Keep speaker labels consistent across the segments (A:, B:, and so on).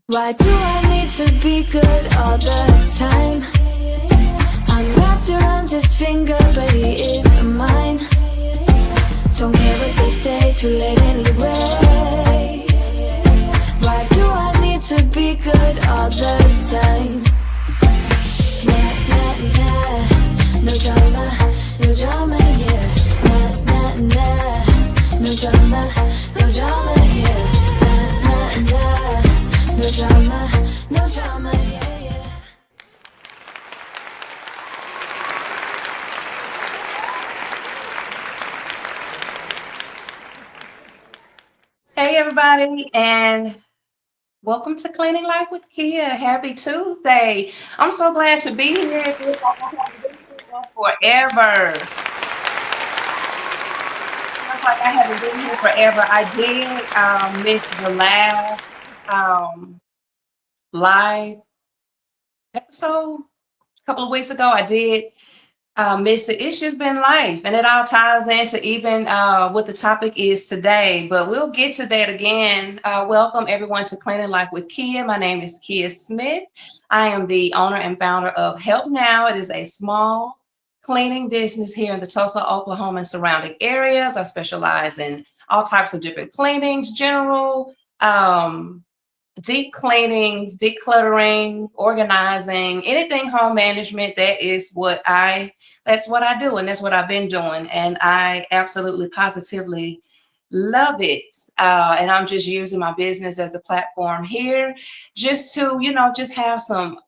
A: Why do I need to be good all the time? I'm wrapped around his finger, but he is mine. Don't care what they say, too late anyway. Why do I need to be good all the time? Nah, nah, nah, no drama, no drama, yeah. Nah, nah, nah, no drama, no drama, yeah. Nah, nah, nah, no drama, no drama, yeah, yeah.
B: Hey, everybody, and welcome to Cleaning Life with Kia. Happy Tuesday. I'm so glad to be here. It feels like I haven't been here forever. Feels like I haven't been here forever. I did miss the last live episode a couple of weeks ago. I did miss it. It's just been life, and it all ties into even what the topic is today. But we'll get to that again. Welcome everyone to Cleaning Life with Kia. My name is Kia Smith. I am the owner and founder of Help Now. It is a small cleaning business here in the Tulsa, Oklahoma, and surrounding areas. I specialize in all types of different cleanings, general. Deep cleanings, decluttering, organizing, anything home management. That's what I do, and that's what I've been doing, and I absolutely positively love it. And I'm just using my business as a platform here, just to just have some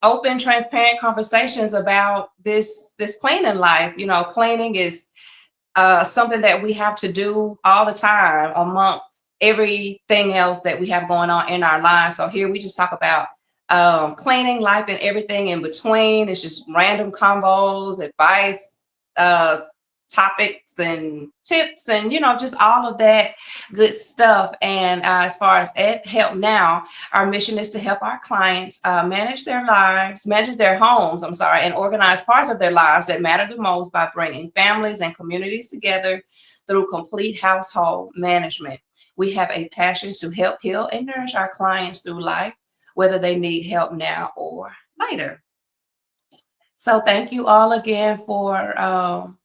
B: open, transparent conversations about this cleaning life. Cleaning is something that we have to do all the time amongst everything else that we have going on in our lives. So here we just talk about cleaning, life, and everything in between. It's just random combos, advice, uh, topics, and tips, and just all of that good stuff. And as far as at Help Now, our mission is to help our clients manage their homes, and organize parts of their lives that matter the most by bringing families and communities together through complete household management. We have a passion to help heal and nourish our clients through life, whether they need help now or later. So thank you all again for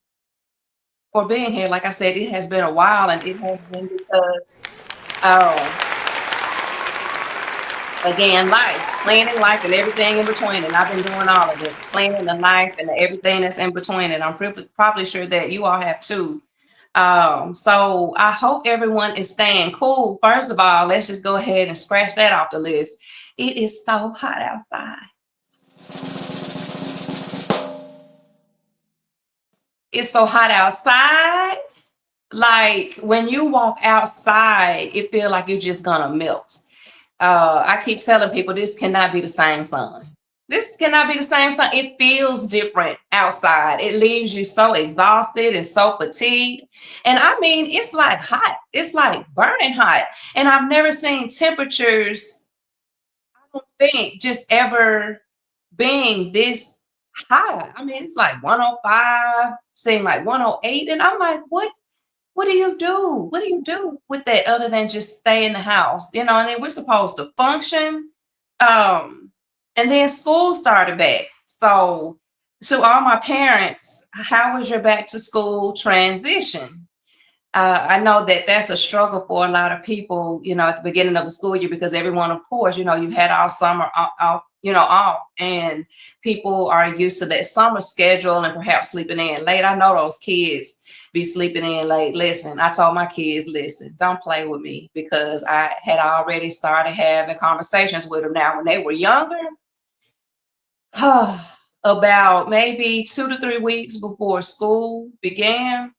B: being here. Like I said, it has been a while, and it has been because um, again, life, planning life and everything in between. And I've been doing all of it, planning the life and everything that's in between. And I'm probably sure that you all have too. So I hope everyone is staying cool. First of all, let's just go ahead and scratch that off the list. It is so hot outside. It's so hot outside. Like when you walk outside, it feel like you're just gonna melt. I keep telling people this cannot be the same sun. This cannot be the same sun. It feels different outside. It leaves you so exhausted and so fatigued. And I mean, it's like hot. It's like burning hot. And I've never seen temperatures, I don't think, just ever being this high. I mean, it's like 105, seeing like 108. And I'm like, what do you do? What do you do with that other than just stay in the house? And then we're supposed to function. Um, and then school started back. So to all my parents, how was your back to school transition? I know that that's a struggle for a lot of people, at the beginning of the school year, because everyone, of course, you had all summer off, and people are used to that summer schedule and perhaps sleeping in late. I know those kids be sleeping in late. Listen, I told my kids, listen, don't play with me, because I had already started having conversations with them. Now, when they were younger, about maybe 2 to 3 weeks before school began,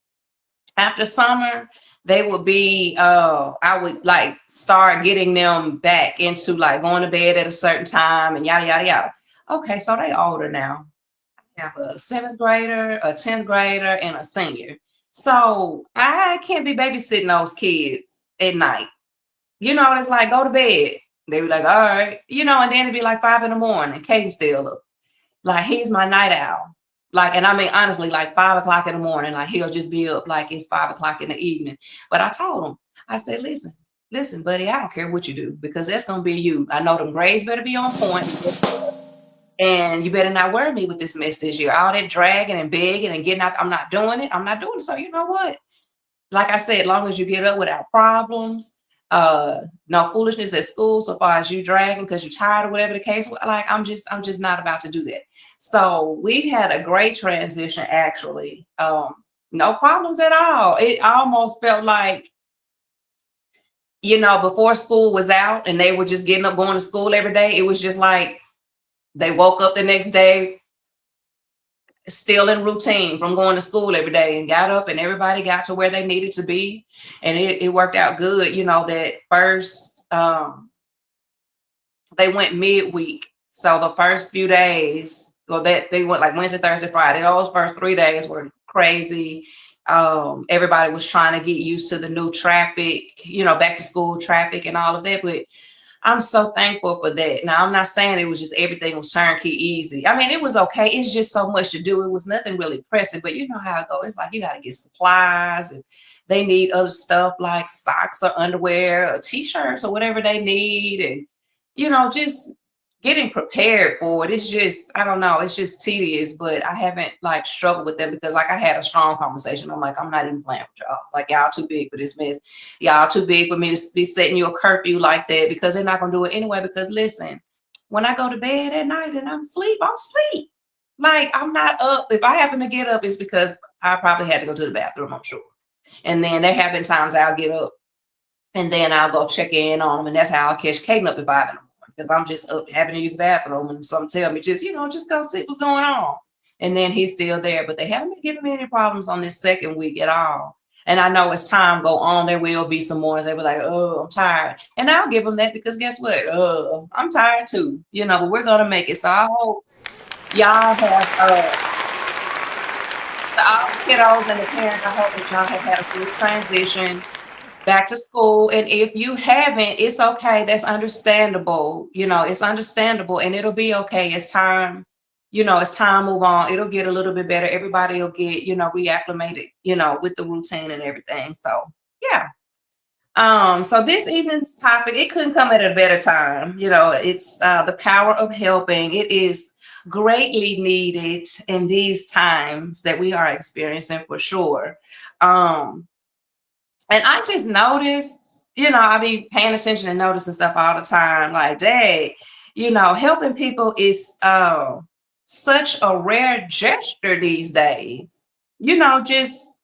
B: after summer, they would be I would like start getting them back into like going to bed at a certain time and yada yada yada. Okay, so they older now. I have a seventh grader, a 10th grader, and a senior. So I can't be babysitting those kids at night. It's like go to bed. They be like, all right, and then it'd be like 5 in the morning. Katie's still up. Like he's my night owl. Like, and I mean, honestly, like 5 o'clock in the morning, like he'll just be up like it's 5 o'clock in the evening. But I told him, I said, listen, listen, buddy, I don't care what you do because that's gonna be you. I know them grades better be on point, and you better not worry me with this mess this year. All that dragging and begging and getting out, I'm not doing it. I'm not doing it. So you know what? Like I said, as long as you get up without problems, no foolishness at school so far as you dragging because you're tired or whatever the case. Like I'm just not about to do that. So we had a great transition actually. No problems at all. It almost felt like, before school was out and they were just getting up going to school every day, it was just like they woke up the next day still in routine from going to school every day and got up and everybody got to where they needed to be. And it worked out good. That first, they went midweek. So the first few days, well, that they went like Wednesday, Thursday, Friday. Those first 3 days were crazy. Everybody was trying to get used to the new traffic, back to school traffic and all of that. But I'm so thankful for that. Now, I'm not saying it was just everything was turnkey easy. I mean, it was okay. It's just so much to do. It was nothing really pressing, but you know how it goes. It's like you got to get supplies and they need other stuff like socks or underwear or t-shirts or whatever they need. And, just getting prepared for it. It's just, I don't know, it's just tedious, but I haven't like struggled with them because like I had a strong conversation. I'm like, I'm not even playing with y'all. Like y'all too big for this mess. Y'all too big for me to be setting you a curfew like that because they're not gonna do it anyway. Because listen, when I go to bed at night and I'm asleep, I'm asleep. Like I'm not up. If I happen to get up, it's because I probably had to go to the bathroom, I'm sure. And then there have been times I'll get up and then I'll go check in on them. And that's how I'll catch Kaden up at 5 in the morning because I'm just up having to use the bathroom and some tell me just go see what's going on. And then he's still there, but they haven't been giving me any problems on this second week at all. And I know as time go on, there will be some more. They were like, oh, I'm tired. And I'll give them that because guess what? I'm tired too, but we're going to make it. So I hope y'all have, all the kiddos and the parents, I hope that y'all have had a smooth transition back to school. And if you haven't, it's okay. That's understandable. It's understandable and it'll be okay as time, as time move on, it'll get a little bit better. Everybody will get, reacclimated, with the routine and everything. So yeah. So this evening's topic, it couldn't come at a better time. It's the power of helping. It is greatly needed in these times that we are experiencing for sure. And I just noticed, I be paying attention and noticing stuff all the time. Like, dang, helping people is such a rare gesture these days. Just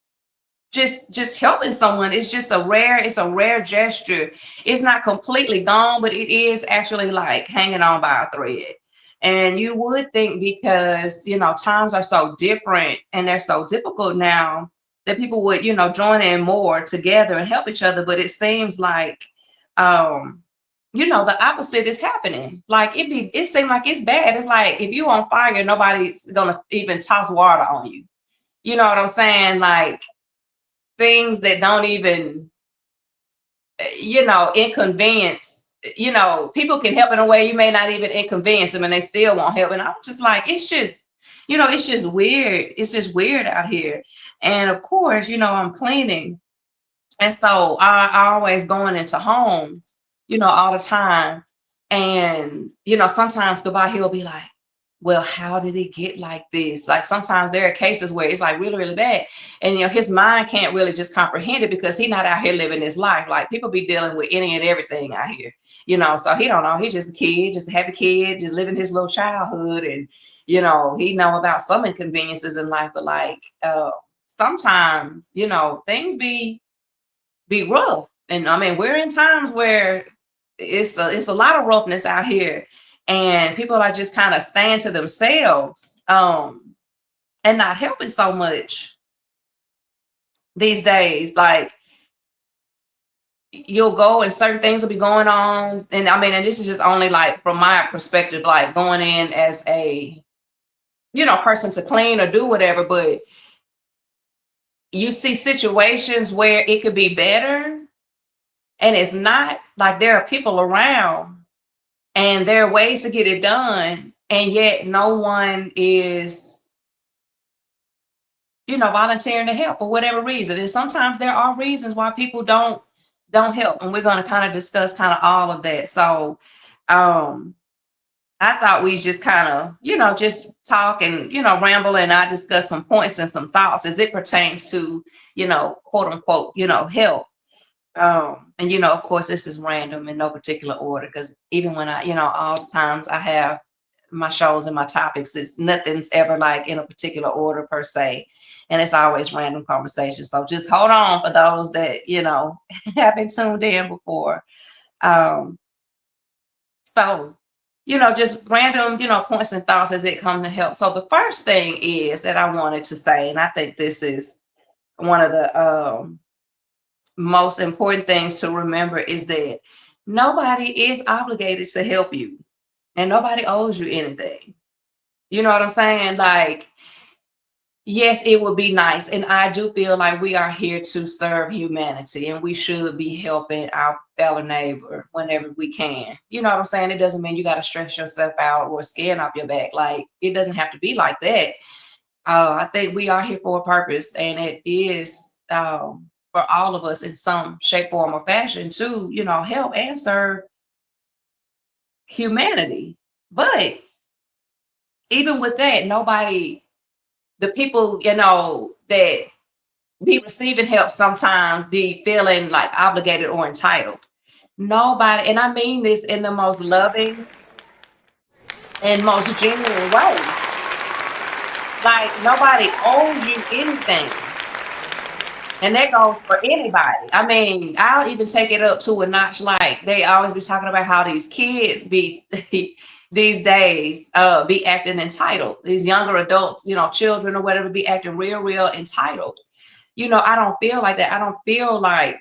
B: helping someone is just it's a rare gesture. It's not completely gone, but it is actually like hanging on by a thread. And you would think because, times are so different and they're so difficult now that people would, join in more together and help each other. But it seems like, the opposite is happening. Like it seems like it's bad. It's like if you on fire, nobody's gonna even toss water on you. You know what I'm saying? Like things that don't even, inconvenience, people can help in a way you may not even inconvenience them and they still won't help. And I'm just like, it's just weird. It's just weird out here. And of course, I'm cleaning. And so I always going into homes, all the time. And, sometimes goodbye, he'll be like, well, how did it get like this? Like sometimes there are cases where it's like really, really bad. And, his mind can't really just comprehend it because he's not out here living his life. Like people be dealing with any and everything out here, so he don't know. He's just a kid, just a happy kid, just living his little childhood. And, he know about some inconveniences in life, but like sometimes, things be rough. And I mean, we're in times where it's a lot of roughness out here and people are just kind of staying to themselves and not helping so much these days. Like you'll go and certain things will be going on. And I mean, and this is just only like from my perspective, like going in as a, person to clean or do whatever, but you see situations where it could be better. And it's not like there are people around and there are ways to get it done. And yet no one is, volunteering to help for whatever reason. And sometimes there are reasons why people don't don't help. And we're going to kind of discuss kind of all of that. So um I thought we just kind of, just talk and, ramble, and I discuss some points and some thoughts as it pertains to, quote unquote, help. And of course, this is random in no particular order, because even when I, all the times I have my shows and my topics, it's nothing's ever like in a particular order per se. And it's always random conversation. So just hold on for those that, have been tuned in before. Um, so, just random, points and thoughts as it come to help. So the first thing is that I wanted to say, and I think this is one of the most important things to remember, is that nobody is obligated to help you, and nobody owes you anything. You know what I'm saying? Like, yes, it would be nice. And I do feel like we are here to serve humanity, and we should be helping our fellow neighbor whenever we can. You know what I'm saying? It doesn't mean you got to stress yourself out or skin off your back. Like, it doesn't have to be like that. I think we are here for a purpose, and it is for all of us in some shape, form, or fashion to, help and serve humanity. But even with that, the people, that be receiving help sometimes be feeling like obligated or entitled. Nobody, and I mean this in the most loving and most genuine way. Like, nobody owes you anything. And that goes for anybody. I mean, I'll even take it up to a notch. Like, they always be talking about how these kids be these days be acting entitled. These younger adults, children or whatever, be acting real entitled. I don't feel like that. I don't feel like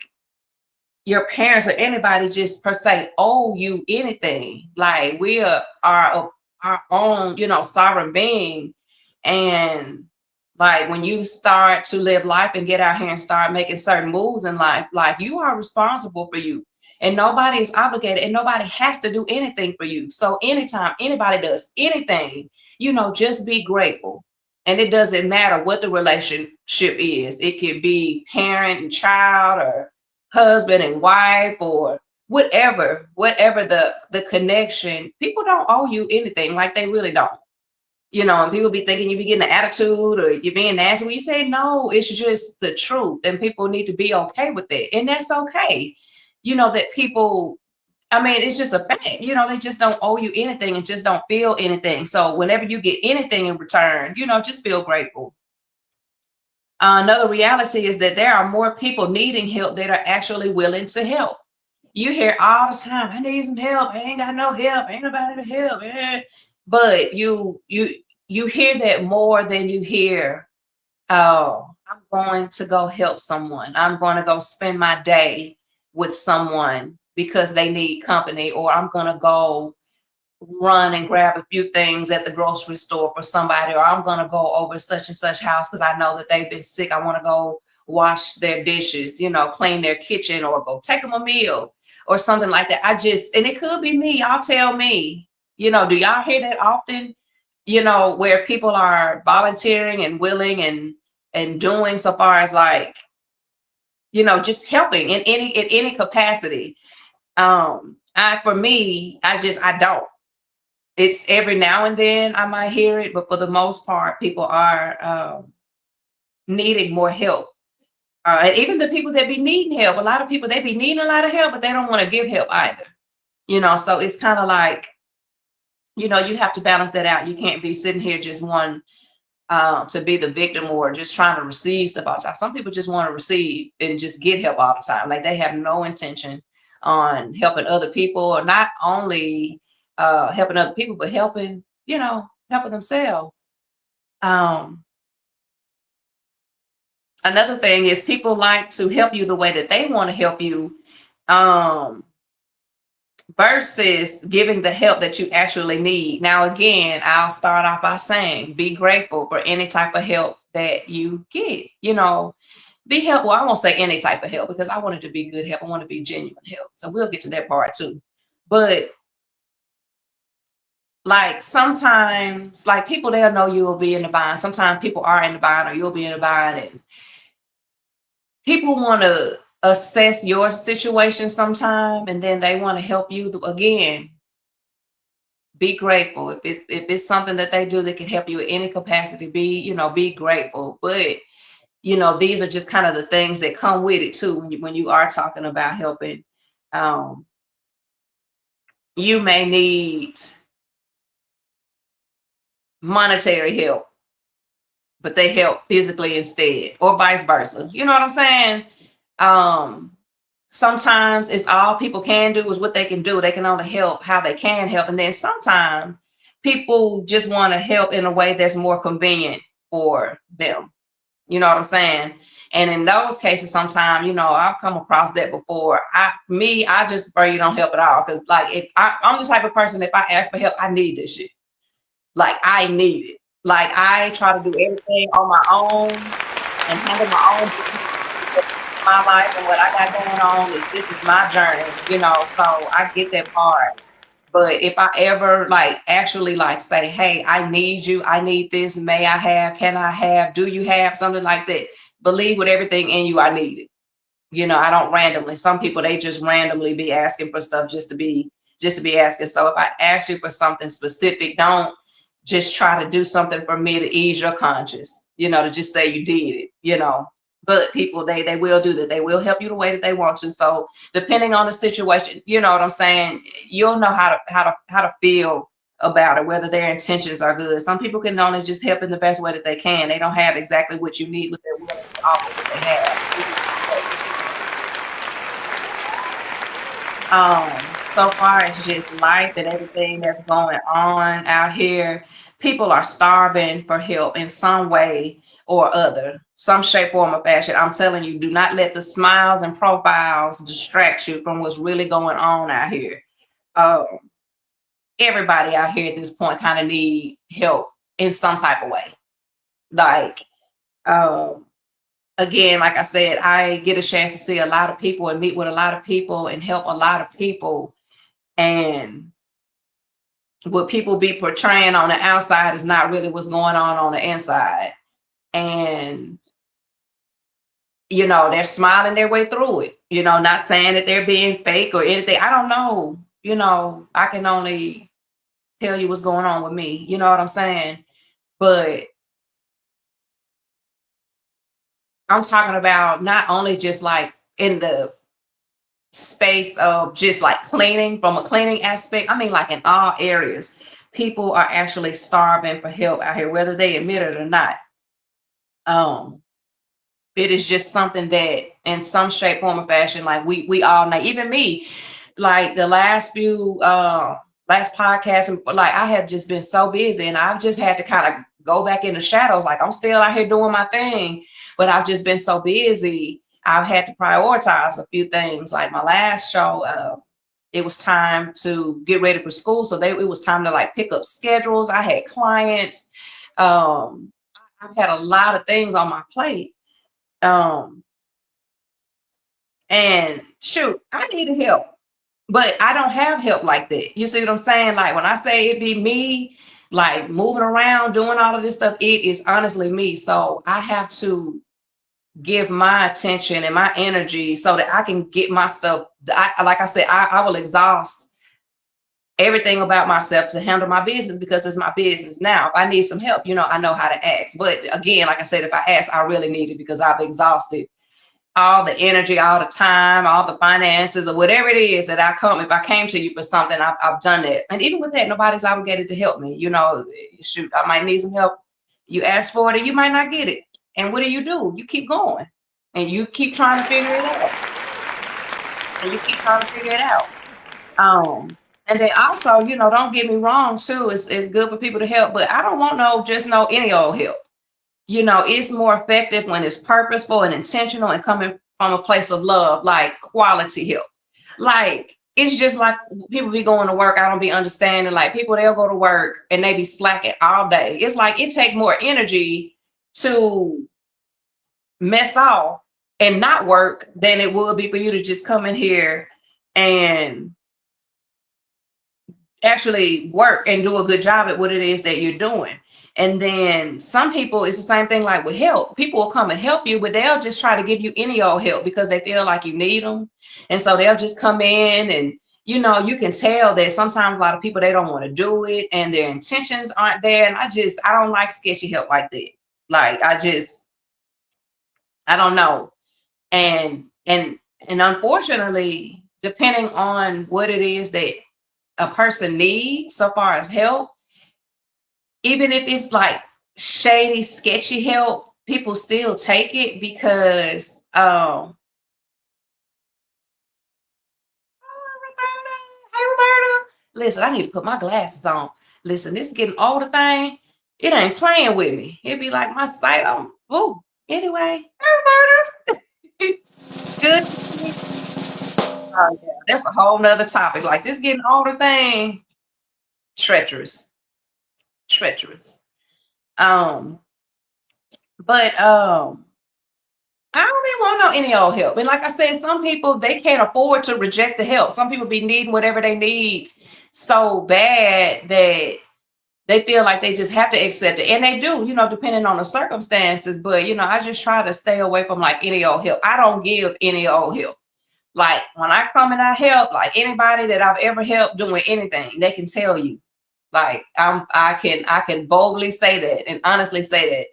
B: your parents or anybody just per se owe you anything. Like, we are our own, sovereign being. And like, when you start to live life and get out here and start making certain moves in life, like, you are responsible for you. And nobody is obligated, and nobody has to do anything for you. So anytime anybody does anything, just be grateful. And it doesn't matter what the relationship is. It could be parent and child, or husband and wife, or whatever the connection. People don't owe you anything. Like, they really don't. And people be thinking you be getting an attitude or you're being nasty. When you say no, it's just the truth, and people need to be okay with it. And that's okay. That people, I mean, it's just a fact. They just don't owe you anything and just don't feel anything. So whenever you get anything in return, just feel grateful. Another reality is that there are more people needing help that are actually willing to help. You hear all the time, I need some help. I ain't got no help. Ain't nobody to help. But you hear that more than you hear, oh, I'm going to go help someone. I'm going to go spend my day with someone because they need company, or I'm going to go run and grab a few things at the grocery store for somebody, or I'm going to go over such and such house because I know that they've been sick. I want to go wash their dishes, clean their kitchen, or go take them a meal or something like that. And it could be me. Y'all tell me, do y'all hear that often? Where people are volunteering and willing and doing, so far as like, just helping in any capacity. For me, I don't. It's every now and then I might hear it, but for the most part, people are needing more help. And even the people that be needing help, a lot of people, they be needing a lot of help, but they don't want to give help either. So it's kind of like, you have to balance that out. You can't be sitting here just wanting to be the victim or just trying to receive stuff all the time. Some people just want to receive and just get help all the time. Like, they have no intention on helping other people, or not only helping other people, but helping themselves. Another thing is, people like to help you the way that they want to help you, versus giving the help that you actually need. Now, again, I'll start off by saying, be grateful for any type of help that you get. Be helpful. I won't say any type of help, because I want it to be good help. I want to be genuine help. So we'll get to that part too. But like, sometimes, like, people, they'll know you will be in the bind. Sometimes people are in the bind, or you'll be in the bind, and people want to assess your situation sometime, and then they want to help you again, be grateful. If it's something that they do that can help you in any capacity, be grateful. But these are just kind of the things that come with it too when you are talking about helping. Um, you may need monetary help, but they help physically instead, or vice versa. You know what I'm saying? Um, Sometimes it's all people can do is what they can do. They can only help how they can help. And then sometimes people just want to help in a way that's more convenient for them. You know what I'm saying? And in those cases, sometimes, I've come across that before. I just prefer you don't help at all. Cause like I'm the type of person, if I ask for help, I need this shit. Like I need it. Like I try to do everything on my own and handle my own business because my life and what I got going on is this is my journey, so I get that part. But if I ever like actually like say, hey, I need you, I need this, may I have, can I have, do you have something like that? Believe with everything in you, I need it. I don't randomly. Some people they just randomly be asking for stuff just to be asking. So if I ask you for something specific, don't just try to do something for me to ease your conscience, to just say you did it. But people they will do that. They will help you the way that they want to. So depending on the situation, you know what I'm saying, you'll know how to feel about it, whether their intentions are good. Some people can only just help in the best way that they can. They don't have exactly what you need, but they're willing to offer what they have. So far as just life and everything that's going on out here, people are starving for help in some way or other, some shape, form, or fashion. I'm telling you, do not let the smiles and profiles distract you from what's really going on out here. Um, Everybody out here at this point kind of need help in some type of way. Like, um, again, like I said, I get a chance to see a lot of people and meet with a lot of people and help a lot of people. And what people be portraying on the outside is not really what's going on the inside. And, they're smiling their way through it, not saying that they're being fake or anything. I don't know. I can only tell you what's going on with me. You know what I'm saying? But I'm talking about not only just like in the space of just like cleaning from a cleaning aspect. I mean, like in all areas, people are actually starving for help out here, whether they admit it or not. Um, it is just something that in some shape, form, or fashion, like we all know, even me, like the last podcast, and like I have just been so busy and I've just had to kind of go back in the shadows. Like I'm still out here doing my thing, but I've just been so busy. I've had to prioritize a few things. Like my last show, it was time to get ready for school. So it was time to like pick up schedules. I had clients. Um, I've had a lot of things on my plate. Um, and shoot, I needed help, but I don't have help like that. You see what I'm saying? Like when I say it be me, like moving around, doing all of this stuff, it is honestly me. So I have to give my attention and my energy so that I can get my stuff. Like I said, I will exhaust everything about myself to handle my business because it's my business. Now, if I need some help, I know how to ask. But again, like I said, if I ask, I really need it because I've exhausted all the energy, all the time, all the finances, or whatever it is that if I came to you for something, I've done it. And even with that, nobody's obligated to help me. Shoot, I might need some help. You ask for it and you might not get it. And what do? You keep going and you keep trying to figure it out. And then also, don't get me wrong too. It's good for people to help, but I don't want any old help. It's more effective when it's purposeful and intentional and coming from a place of love, like quality help. Like it's just like people be going to work. I don't be understanding. Like people, they'll go to work and they be slacking all day. It's like it take more energy to mess off and not work than it would be for you to just come in here and actually work and do a good job at what it is that you're doing. And then some people, it's the same thing like with help. People will come and help you, but they'll just try to give you any old help because they feel like you need them. And so they'll just come in and, you can tell that sometimes a lot of people, they don't want to do it and their intentions aren't there. And I don't like sketchy help like that. Like, I don't know. And unfortunately, depending on what it is that a person needs so far as help, even if it's like shady, sketchy help, people still take it because hey Roberta. Listen, I need to put my glasses on. Listen, this getting older thing, it ain't playing with me. It'd be like my sight on. Ooh, anyway, hey Roberta. Good. Oh, yeah, that's a whole nother topic. Like this getting older thing, treacherous, treacherous. Um, but I don't even want no any old help. And like I said, some people they can't afford to reject the help. Some people be needing whatever they need so bad that they feel like they just have to accept it. And they do, depending on the circumstances. But I just try to stay away from like any old help. I don't give any old help. Like when I come and I help, like anybody that I've ever helped doing anything, they can tell you. Like I can boldly say that and honestly say that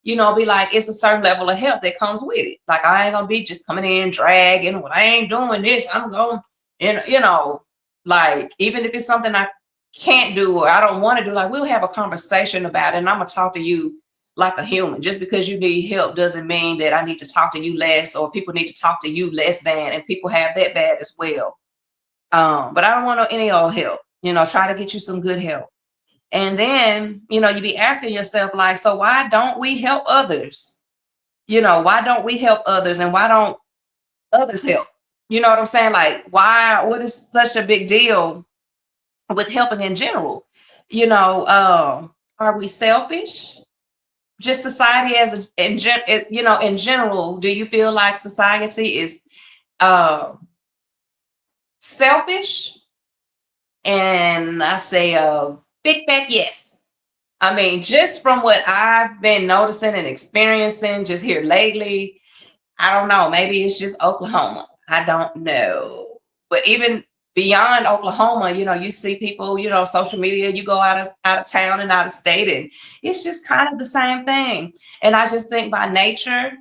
B: be like, it's a certain level of help that comes with it. Like, I ain't gonna be just coming in dragging. When I ain't doing this, I'm going, like, even if it's something I can't do or I don't want to do, like, we'll have a conversation about it. And I'm gonna talk to you like a human. Just because you need help doesn't mean that I need to talk to you less or people need to talk to you less than. And people have that bad as well. But I don't want no any old help. Try to get you some good help. And then, you be asking yourself, like, so why don't we help others? Why don't we help others and why don't others help? You know what I'm saying? Like, what is such a big deal with helping in general? Are we selfish? Just society in general, do you feel like society is uh, selfish? And I say a big fat yes. I mean, just from what I've been noticing and experiencing just here lately, I don't know. Maybe it's just Oklahoma. I don't know. But even beyond Oklahoma, you see people, social media, you go out of town and out of state, and it's just kind of the same thing. And I just think by nature,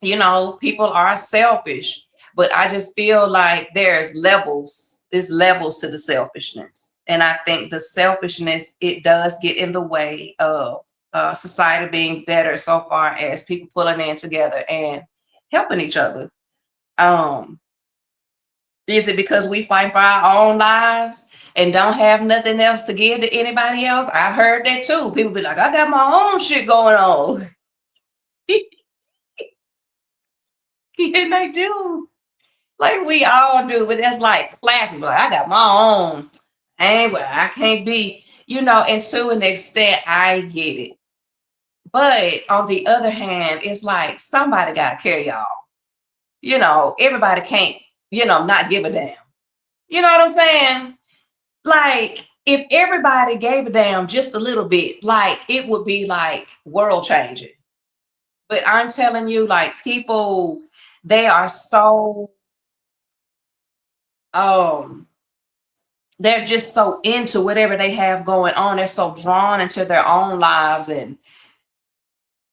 B: people are selfish, but I just feel like there's levels to the selfishness. And I think the selfishness, it does get in the way of society being better so far as people pulling in together and helping each other. Um, is it because we fight for our own lives and don't have nothing else to give to anybody else? I've heard that too. People be like, I got my own shit going on. And they do. Like we all do, but that's like classic. Like I got my own. I can't be, and to an extent, I get it. But on the other hand, it's like somebody gotta carry y'all. Everybody can't, not give a damn. You know what I'm saying? Like if everybody gave a damn just a little bit, like it would be like world changing. But I'm telling you, like people, they are so um they're just so into whatever they have going on. They're so drawn into their own lives and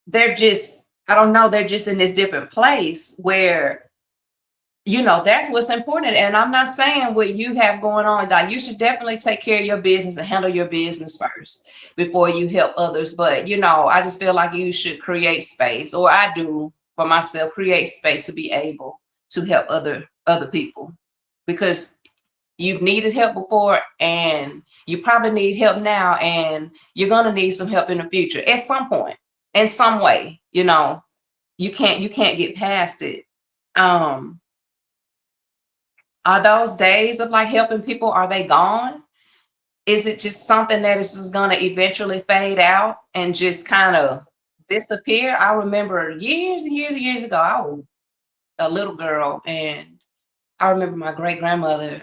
B: they're just, I don't know, they're just in this different place where, that's what's important. And I'm not saying what you have going on, like you should definitely take care of your business and handle your business first before you help others. But, I just feel like you should create space, or I do for myself, create space to be able to help other people because you've needed help before and you probably need help now and you're going to need some help in the future at some point in some way. You can't get past it. um are those days of like helping people, are they gone? Is it just something that is just going to eventually fade out and just kind of disappear? I remember years and years and years ago, I was a little girl and I remember my great grandmother,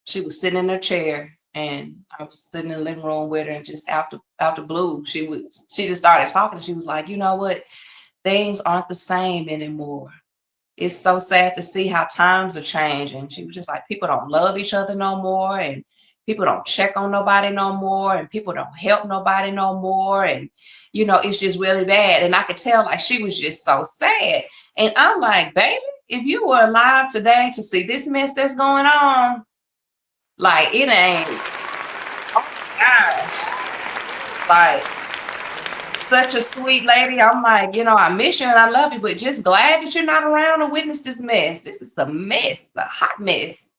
B: she was sitting in her chair and I was sitting in the living room with her, and just out the blue, she just started talking. She was like, you know what? Things aren't the same anymore. It's so sad to see how times are changing. She was just like, people don't love each other no more, and people don't check on nobody no more, and people don't help nobody no more. And, it's just really bad. And I could tell like she was just so sad. And I'm like, baby, if you were alive today to see this mess that's going on, like it ain't, oh my God, like such a sweet lady. I'm like, I miss you and I love you, but just glad that you're not around to witness this mess. This is a mess, a hot mess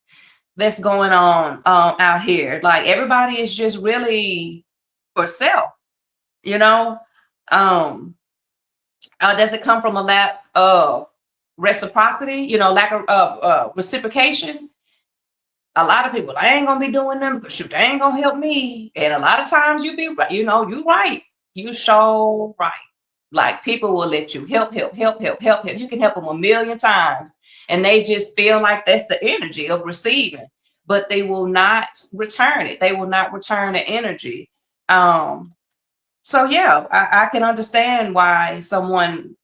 B: that's going on out here. Like everybody is just really for self, you know. Um, does it come from a lack of reciprocity? Lack of reciprocation? A lot of people, I ain't gonna be doing them because shoot, they ain't gonna help me. And a lot of times you be right, you right. You show right. Like people will let you help. You can help them a million times, and they just feel like that's the energy of receiving, but they will not return it. They will not return the energy. So yeah, I can understand why someone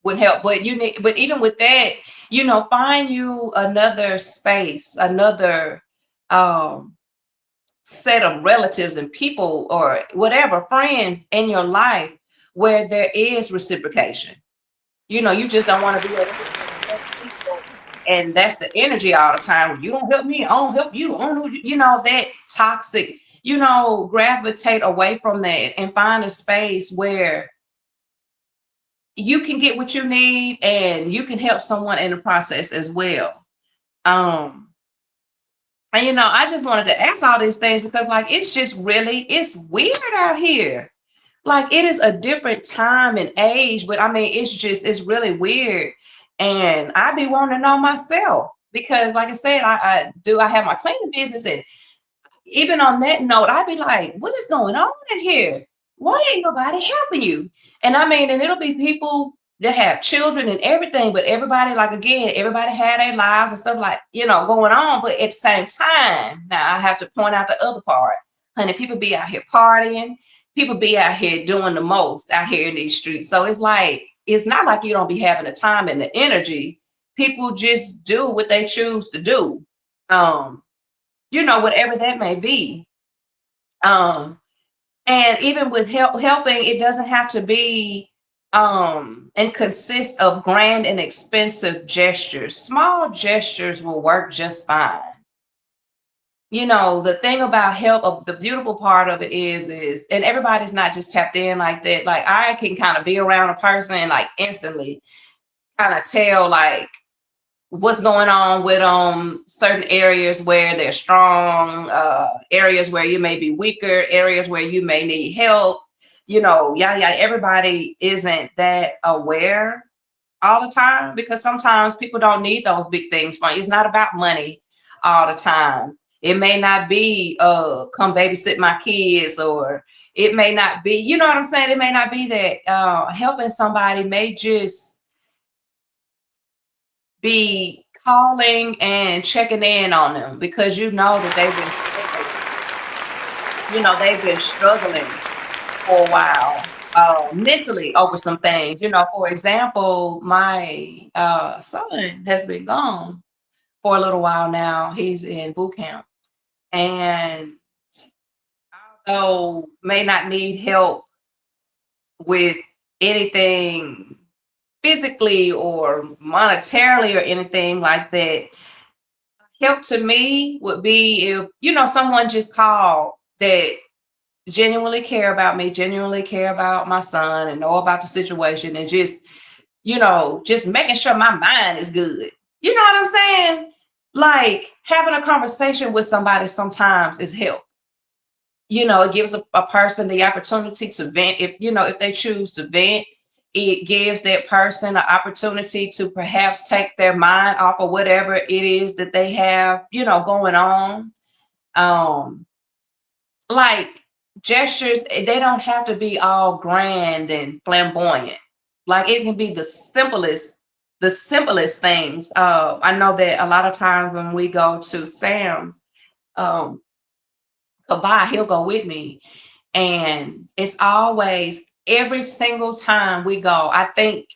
B: would help, but but even with that, find you another space, another um set of relatives and people or whatever, friends in your life where there is reciprocation. You just don't want to be able to help people, and that's the energy all the time. Well, you don't help me, I don't help you. I don't know, that toxic, gravitate away from that and find a space where you can get what you need and you can help someone in the process as well. Um, and I just wanted to ask all these things because like it's weird out here. Like it is a different time and age, but I mean it's really weird. And I be wanting to know myself because like I said, I have my cleaning business, and even on that note, I'd be like, what is going on in here? Why ain't nobody helping you? And I mean, and it'll be people that have children and everything, but everybody, like again, everybody had their lives and stuff like, going on. But at the same time, now I have to point out the other part. Honey, people be out here partying, people be out here doing the most out here in these streets. So it's like, it's not like you don't be having the time and the energy. People just do what they choose to do. Um, whatever that may be. Um, and even with helping, it doesn't have to be and consist of grand and expensive gestures. Small gestures will work just fine. The thing about help, of the beautiful part of it is, and everybody's not just tapped in like that. Like I can kind of be around a person and like instantly kind of tell like what's going on with certain areas where they're strong, areas where you may be weaker, areas where you may need help, yada yada. Everybody isn't that aware all the time because sometimes people don't need those big things from you. It's not about money all the time. It may not be come babysit my kids, or it may not be, you know what I'm saying? It may not be that helping somebody may just be calling and checking in on them because that they've been struggling for a while mentally over some things. For example, my son has been gone for a little while now. He's in boot camp, and although may not need help with anything physically or monetarily or anything like that, help to me would be if someone just called that genuinely care about me, genuinely care about my son, and know about the situation, and just making sure my mind is good. You know what I'm saying? Like having a conversation with somebody sometimes is help. It gives a person the opportunity to vent. If they choose to vent, it gives that person an opportunity to perhaps take their mind off of whatever it is that they have, going on. Um, like gestures, they don't have to be all grand and flamboyant. Like it can be the simplest things. I know that a lot of times when we go to Sam's, um, Kabah, he'll go with me. And it's always every single time we go. I think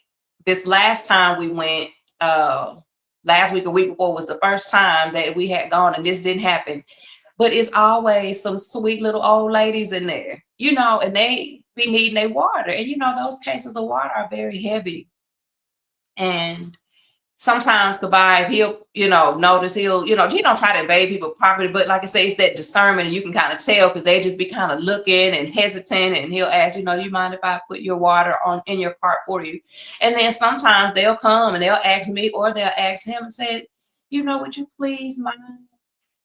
B: this last time we went, last week or week before was the first time that we had gone, and this didn't happen. But it's always some sweet little old ladies in there, and they be needing their water. And those cases of water are very heavy. And sometimes Kabah, he'll, notice he don't try to invade people's property, but like I say, it's that discernment, and you can kind of tell because they just be kind of looking and hesitant, and he'll ask, you mind if I put your water in your cart for you? And then sometimes they'll come and they'll ask me, or they'll ask him and say, would you please mind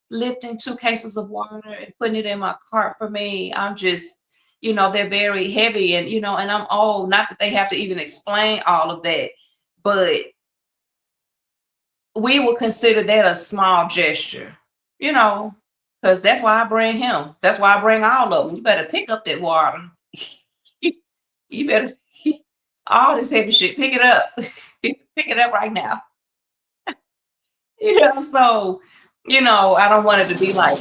B: lifting 2 cases of water and putting it in my cart for me? I'm just, they're very heavy, and and I'm old, not that they have to even explain all of that, but we will consider that a small gesture, because that's why I bring him. That's why I bring all of them. You better pick up that water. You better, all this heavy shit, pick it up. Pick it up right now. So, I don't want it to be like,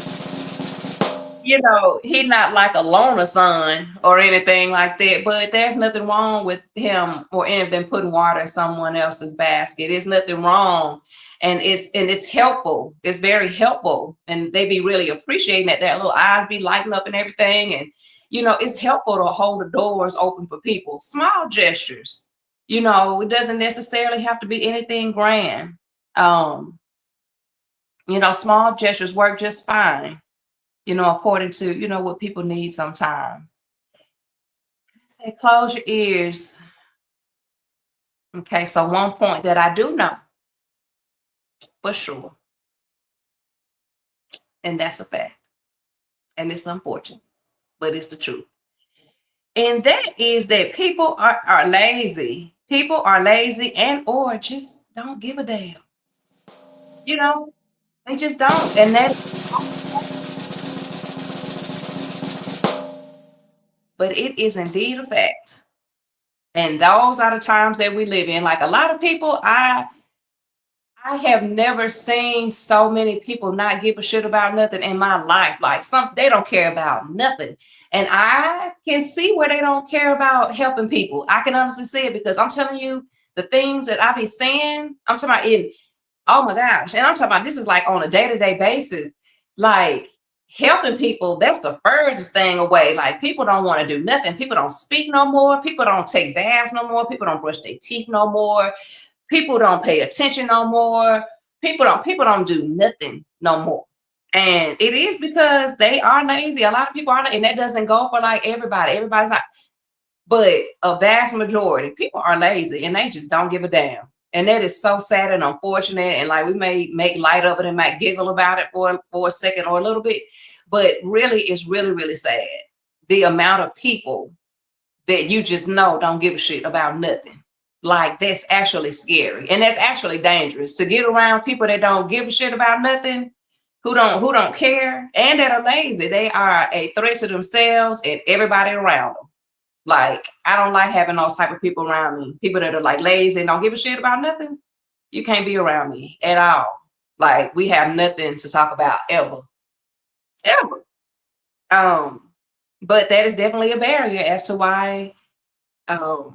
B: he's not like a loner son or anything like that, but there's nothing wrong with him or any of them putting water in someone else's basket. There's nothing wrong. And it's helpful. It's very helpful. And they be really appreciating that. Their little eyes be lighting up and everything. And, it's helpful to hold the doors open for people. Small gestures, it doesn't necessarily have to be anything grand. Small gestures work just fine, according to, what people need sometimes. Say, close your ears. Okay, so one point that I do know for sure, and that's a fact, and it's unfortunate, but it's the truth. And that is that people are lazy. People are lazy and or just don't give a damn. They just don't. And but it is indeed a fact. And those are the times that we live in. Like a lot of people, I have never seen so many people not give a shit about nothing in my life. Like they don't care about nothing. And I can see where they don't care about helping people. I can honestly see it because I'm telling you, the things that I be seeing, I'm talking about oh my gosh. And I'm talking about this is like on a day-to-day basis. Like helping people, that's the furthest thing away. Like people don't want to do nothing. People don't speak no more. People don't take baths no more. People don't brush their teeth no more. People don't pay attention no more. People don't do nothing no more. And it is because they are lazy. A lot of people are, and that doesn't go for like everybody. Everybody's not, but a vast majority, people are lazy and they just don't give a damn. And that is so sad and unfortunate. And like we may make light of it and might giggle about it for a second or a little bit, but really it's really, really sad. The amount of people that you just know don't give a shit about nothing. Like that's actually scary. And that's actually dangerous to get around people that don't give a shit about nothing, who don't care, and that are lazy. They are a threat to themselves and everybody around them. Like, I don't like having those type of people around me. People that are like lazy and don't give a shit about nothing. You can't be around me at all. Like, we have nothing to talk about ever. Ever. But that is definitely a barrier as to why the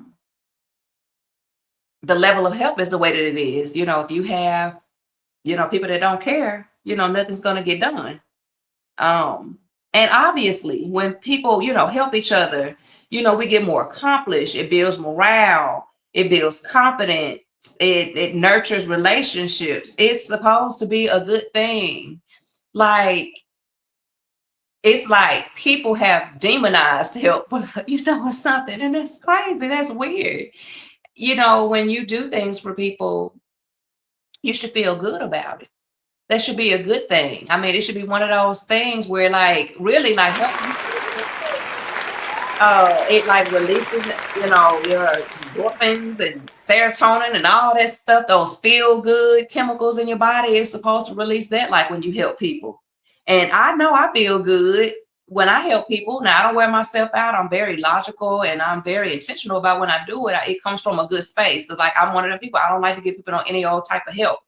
B: level of help is the way that it is. If you have, people that don't care, nothing's gonna get done. And obviously when people, help each other, we get more accomplished. It builds morale, it builds confidence, it nurtures relationships. It's supposed to be a good thing. Like, it's like people have demonized help, or something. And that's crazy. That's weird. When you do things for people, you should feel good about it. That should be a good thing. I mean, it should be one of those things where like really like it like releases, your endorphins and serotonin and all that stuff, those feel good chemicals in your body. It's supposed to release that like when you help people. And I know I feel good when I help people. Now I don't wear myself out. I'm very logical and I'm very intentional about when I do it. It comes from a good space because like I'm one of the people, I don't like to give people any old type of help.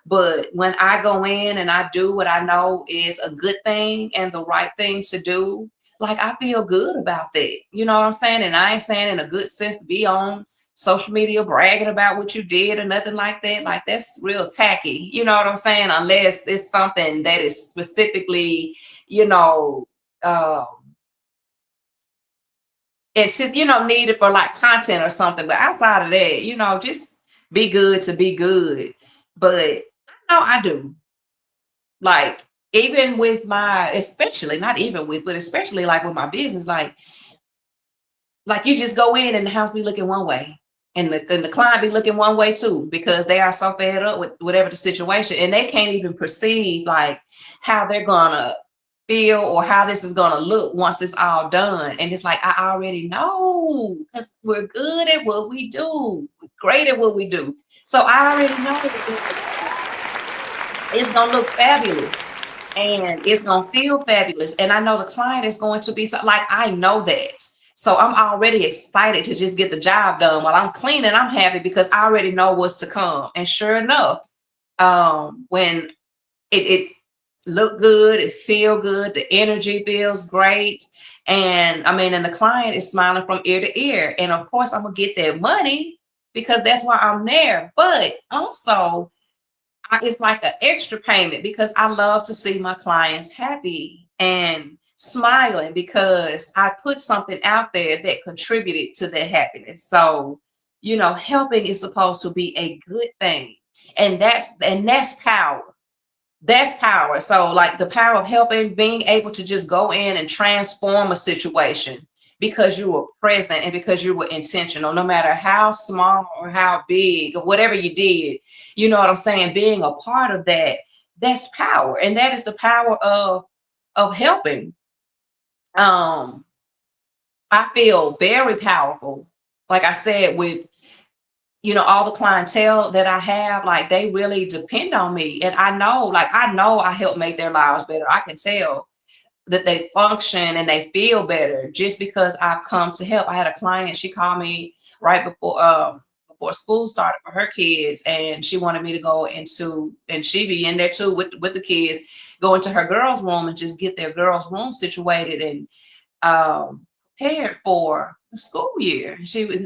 B: But when I go in and I do what I know is a good thing and the right thing to do, like I feel good about that. You know what I'm saying? And I ain't saying in a good sense to be on social media bragging about what you did or nothing like that. Like that's real tacky. You know what I'm saying? Unless it's something that is specifically, you know, um, it's just, needed for like content or something. But outside of that, just be good to be good. But I know I do. Like even with my, especially not even with, but especially like with my business, like you just go in and the house be looking one way. And the client be looking one way too, because they are so fed up with whatever the situation, and they can't even perceive like how they're gonna feel or how this is gonna look once it's all done. And it's like I already know because we're good at what we do, we're great at what we do. So I already know it's gonna look fabulous and it's gonna feel fabulous. And I know the client is going to be so, like I know that. So I'm already excited to just get the job done. While I'm cleaning, I'm happy because I already know what's to come. And sure enough, when it look good, it feel good, the energy feels great. And I mean, and the client is smiling from ear to ear. And of course, I'm gonna get that money because that's why I'm there. But also it's like an extra payment because I love to see my clients happy and smiling because I put something out there that contributed to their happiness. So, helping is supposed to be a good thing. And that's power. That's power. So, like the power of helping, being able to just go in and transform a situation because you were present and because you were intentional, no matter how small or how big or whatever you did, you know what I'm saying? Being a part of that, that's power. And that is the power of helping. Um, I feel very powerful, like I said, with all the clientele that I have, like they really depend on me. And I know I help make their lives better. I can tell that they function and they feel better just because I've come to help. I had a client, she called me right before school started for her kids, and she wanted me to go into, and she be in there too with the kids, go into her girls' room and just get their girls' room situated and prepared for the school year.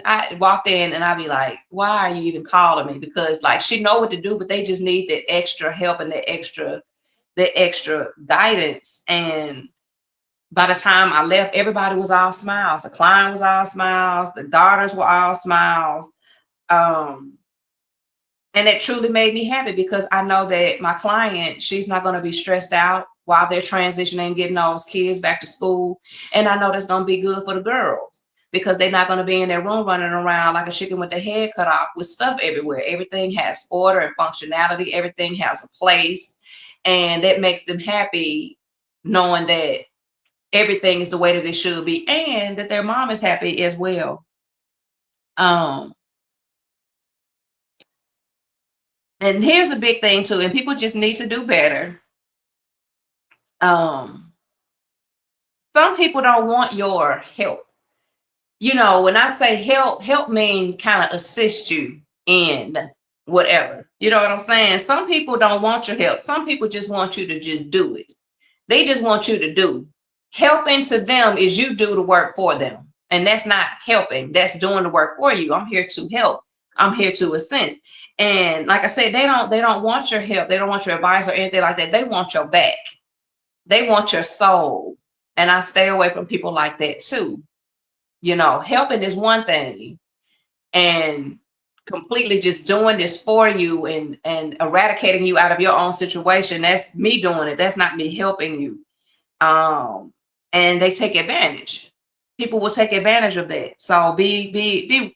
B: I walked in and I'd be like, why are you even calling me? Because like she know what to do, but they just need that extra help and the extra guidance. And by the time I left, everybody was all smiles. The client was all smiles. The daughters were all smiles. Um, and it truly made me happy because I know that my client, she's not going to be stressed out while they're transitioning and getting those kids back to school. And I know that's going to be good for the girls because they're not going to be in their room running around like a chicken with their head cut off with stuff everywhere. Everything has order and functionality. Everything has a place. And that makes them happy knowing that everything is the way that it should be and that their mom is happy as well. Um, and here's a big thing too, and people just need to do better. Um, some people don't want your help. When I say help mean kind of assist you in whatever. You know what I'm saying? Some people don't want your help. Some people just want you to just do it. They just want you to do. Helping to them is you do the work for them. And that's not helping. That's doing the work for you. I'm here to help. I'm here to assist. And like I said, they don't want your help. They don't want your advice or anything like that. They want your back. They want your soul. And I stay away from people like that too. Helping is one thing, and completely just doing this for you and eradicating you out of your own situation, that's me doing it. That's not me helping you. And they take advantage. People will take advantage of that. So be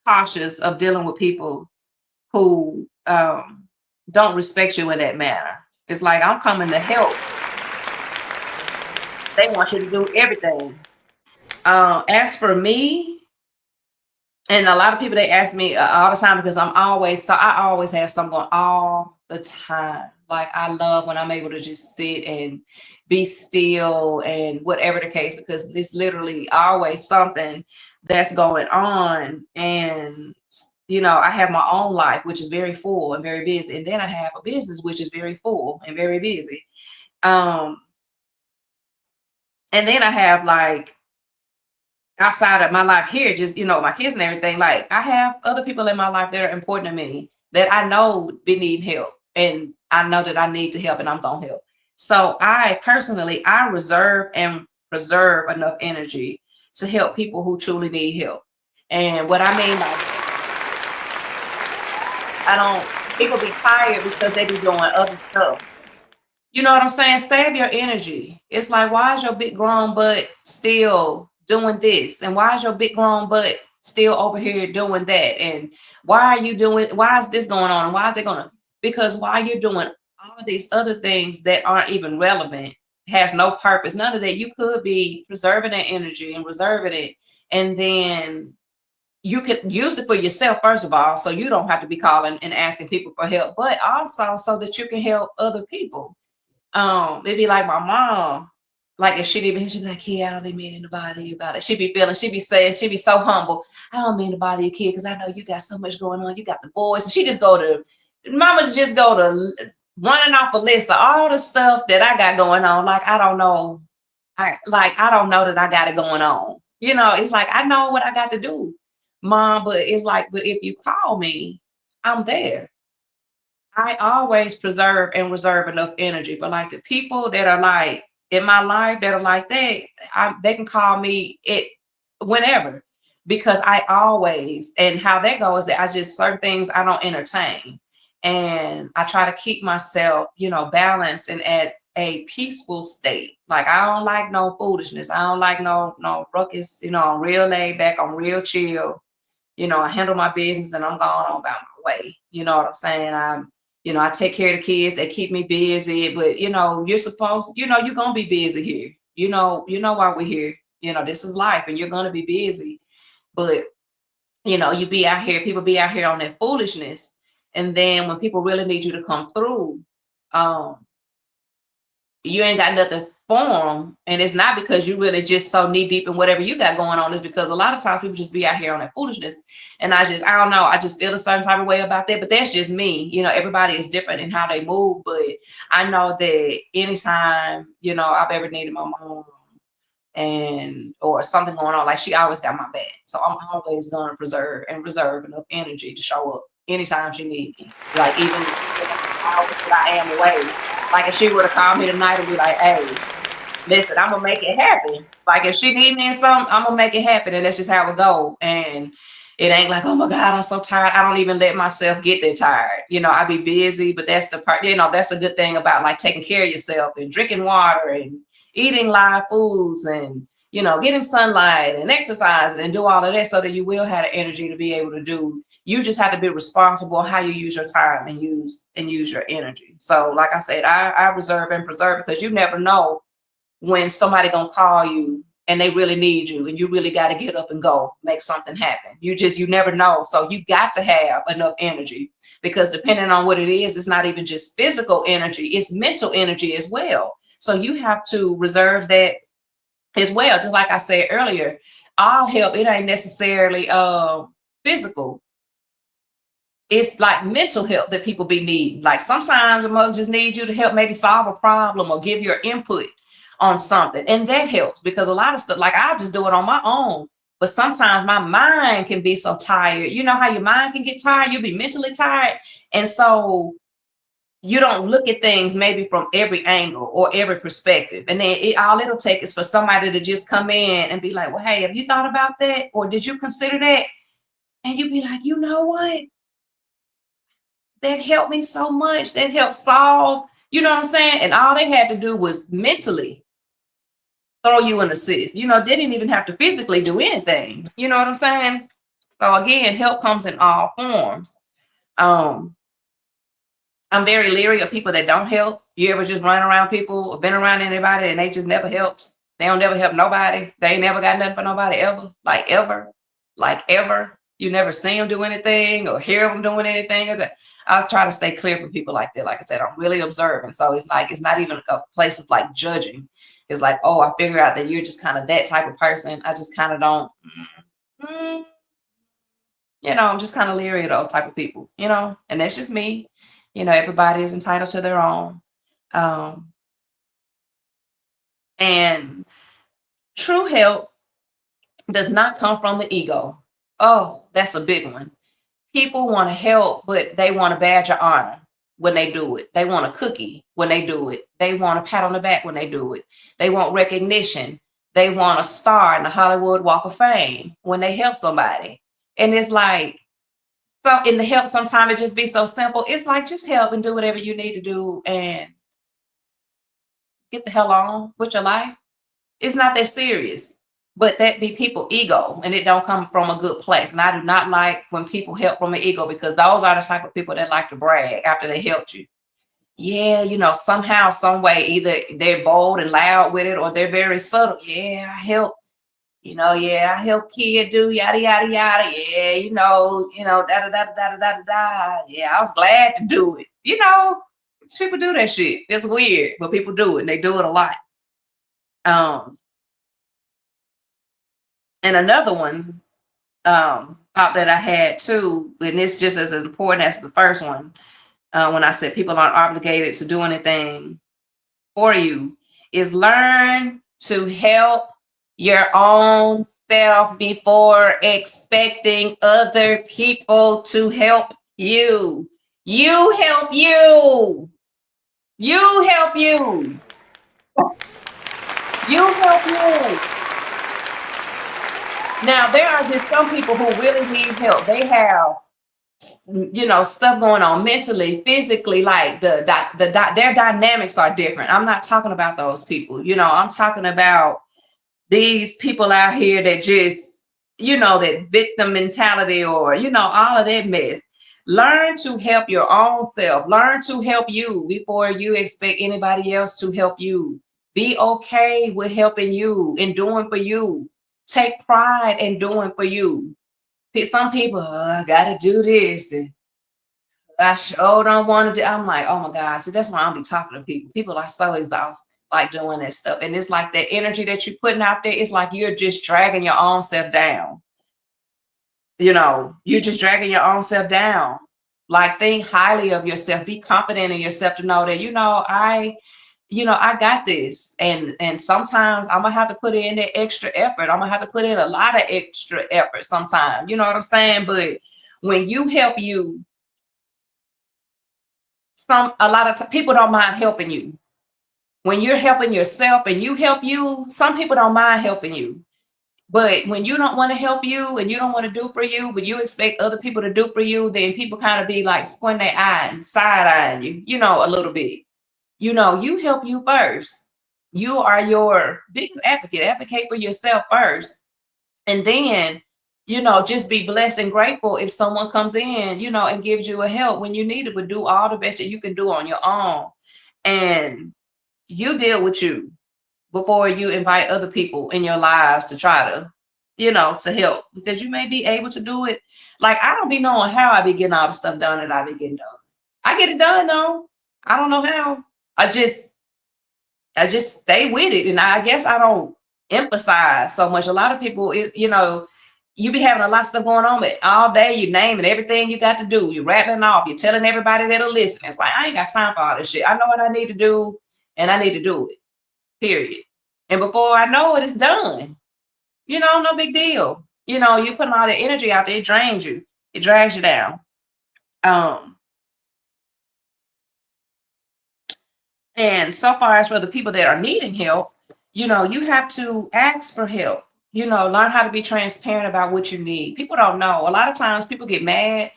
B: cautious of dealing with people who don't respect you in that manner. It's like I'm coming to help. They want you to do everything. As for me, and a lot of people, they ask me all the time because I always have something going all the time. Like I love when I'm able to just sit and be still and whatever the case, because it's literally always something that's going on. And I have my own life, which is very full and very busy. And then I have a business, which is very full and very busy. Um, and then I have like outside of my life here, just, my kids and everything, like I have other people in my life that are important to me that I know be needing help. And I know that I need to help and I'm gonna help. So I personally, I reserve and preserve enough energy to help people who truly need help. And what I mean by I don't people be tired because they be doing other stuff. You know what I'm saying? Save your energy. It's like, why is your big grown butt still doing this? And why is your big grown butt still over here doing that? And why is this going on? And why is it gonna? Because while you're doing all of these other things that aren't even relevant, has no purpose, none of that, you could be preserving that energy and reserving it. And then you could use it for yourself, first of all, so you don't have to be calling and asking people for help, but also so that you can help other people. It'd be like my mom, like if she'd even she'd be like, "Kid, I don't be meaning to bother you about it." She'd be saying, she'd be so humble. I don't mean to bother you, kid, because I know you got so much going on. You got the boys, and she just go to mama just go to running off a list of all the stuff that I got going on. Like I don't know, I don't know that I got it going on. It's like I know what I got to do, mom. But it's like, but if you call me, I'm there. I always preserve and reserve enough energy. But like the people that are like in my life that are like that, they can call me it whenever, because I always, and how that goes, that I just, certain things I don't entertain. And I try to keep myself, balanced and at a peaceful state. Like I don't like no foolishness. I don't like no ruckus, I'm real laid back, I'm real chill. I handle my business and I'm going on about my way. You know what I'm saying? I take care of the kids. They keep me busy, but you're supposed, you're gonna be busy here. You know why we're here. This is life, and you're gonna be busy. But you be out here. People be out here on that foolishness, and then when people really need you to come through, um, you ain't got nothing for them. And it's not because you really just so knee deep in whatever you got going on. It's because a lot of times people just be out here on that foolishness. And I don't know, I just feel a certain type of way about that. But that's just me. Everybody is different in how they move. But I know that anytime, I've ever needed my mom and or something going on, like she always got my back. So I'm always gonna preserve and reserve enough energy to show up anytime she needs me. Like even hours that I am away. Like if she were to call me tonight and be like, "Hey, listen, I'm gonna make it happen." Like if she need me in something, I'm gonna make it happen, and that's just how it go. And it ain't like, "Oh my God, I'm so tired." I don't even let myself get that tired. I be busy, but that's the part. That's a good thing about like taking care of yourself and drinking water and eating live foods and getting sunlight and exercising and do all of that so that you will have the energy to be able to do. You just have to be responsible how you use your time and use your energy. So like I said, I reserve and preserve, because you never know when somebody gonna call you and they really need you and you really got to get up and go make something happen. You never know. So you got to have enough energy, because depending on what it is, it's not even just physical energy, it's mental energy as well. So you have to reserve that as well. Just like I said earlier, all help, it ain't necessarily physical. It's like mental help that people be needing. Like sometimes a mug just need you to help maybe solve a problem or give your input on something. And that helps, because a lot of stuff, like I'll just do it on my own. But sometimes my mind can be so tired. You know how your mind can get tired? You'll be mentally tired. And so you don't look at things maybe from every angle or every perspective. And then all it'll take is for somebody to just come in and be like, "Well, hey, have you thought about that? Or did you consider that?" And you be like, "You know what? That helped me so much. That helped solve," you know what I'm saying? And all they had to do was mentally throw you an assist. They didn't even have to physically do anything. You know what I'm saying? So again, help comes in all forms. Um, I'm very leery of people that don't help. You ever just run around people or been around anybody and they just never helped? They don't never help nobody. They ain't never got nothing for nobody ever. Like ever. Like ever. You never see them do anything or hear them doing anything. I was trying to stay clear from people like that. Like I said, I'm really observing. So it's like, it's not even a place of like judging. It's like, oh, I figure out that you're just kind of that type of person. I just kind of don't. I'm just kind of leery of those type of people, and that's just me. Everybody is entitled to their own. Um, and true help does not come from the ego. Oh, that's a big one. People want to help, but they want a badge of honor when they do it. They want a cookie when they do it. They want a pat on the back when they do it. They want recognition. They want a star in the Hollywood Walk of Fame when they help somebody. And it's like, so in the help, sometimes it just be so simple. It's like, just help and do whatever you need to do and get the hell on with your life. It's not that serious. But that be people ego, and it don't come from a good place. And I do not like when people help from an ego, because those are the type of people that like to brag after they helped you. Yeah, somehow, some way, either they're bold and loud with it, or they're very subtle. Yeah, I helped. Yeah, I helped Kia do yada yada yada. Yeah, da da da da da da da. Yeah, I was glad to do it. People do that shit. It's weird, but people do it. And they do it a lot. Um, and another one thought that I had too, and it's just as important as the first one. When I said people aren't obligated to do anything for you, is learn to help your own self before expecting other people to help you. You help you. You help you. You help you. Now, there are just some people who really need help. They have stuff going on mentally, physically, like their dynamics are different. I'm not talking about those people. I'm talking about these people out here that just, that victim mentality, or all of that mess. Learn to help your own self. Learn to help you before you expect anybody else to help you. Be okay with helping you and doing for you. Take pride in doing for you. Some people, I gotta do this, and I sure don't want to do. I'm like, oh my God. See, that's why I don't be talking to people. People are so exhausted, like doing that stuff. And it's like that energy that you're putting out there, it's like you're just dragging your own self down. You're just dragging your own self down. Like, think highly of yourself. Be confident in yourself to know that, I got this. And sometimes I'm gonna have to put in that extra effort. I'm gonna have to put in a lot of extra effort sometimes. You know what I'm saying? But when you help you, a lot of people don't mind helping you. When you're helping yourself and you help you, some people don't mind helping you. But when you don't want to help you and you don't want to do for you, but you expect other people to do for you, then people kind of be like squinting their eye and side eyeing you, a little bit. You help you first. You are your biggest advocate. Advocate for yourself first. And then, just be blessed and grateful if someone comes in, and gives you a help when you need it, but do all the best that you can do on your own. And you deal with you before you invite other people in your lives to try to, to help, because you may be able to do it. Like, I don't be knowing how I be getting all the stuff done that I be getting done. I get it done though. I don't know how. I just stay with it. And I guess I don't emphasize so much. A lot of people, you be having a lot of stuff going on, but all day you naming everything you got to do. You're rattling off. You're telling everybody that'll listen. It's like, I ain't got time for all this shit. I know what I need to do, and I need to do it, period. And before I know it, it's done. No big deal. You putting all the energy out there, it drains you. It drags you down. And so far as for the people that are needing help, you have to ask for help. Learn how to be transparent about what you need. People don't know. A lot of times people get mad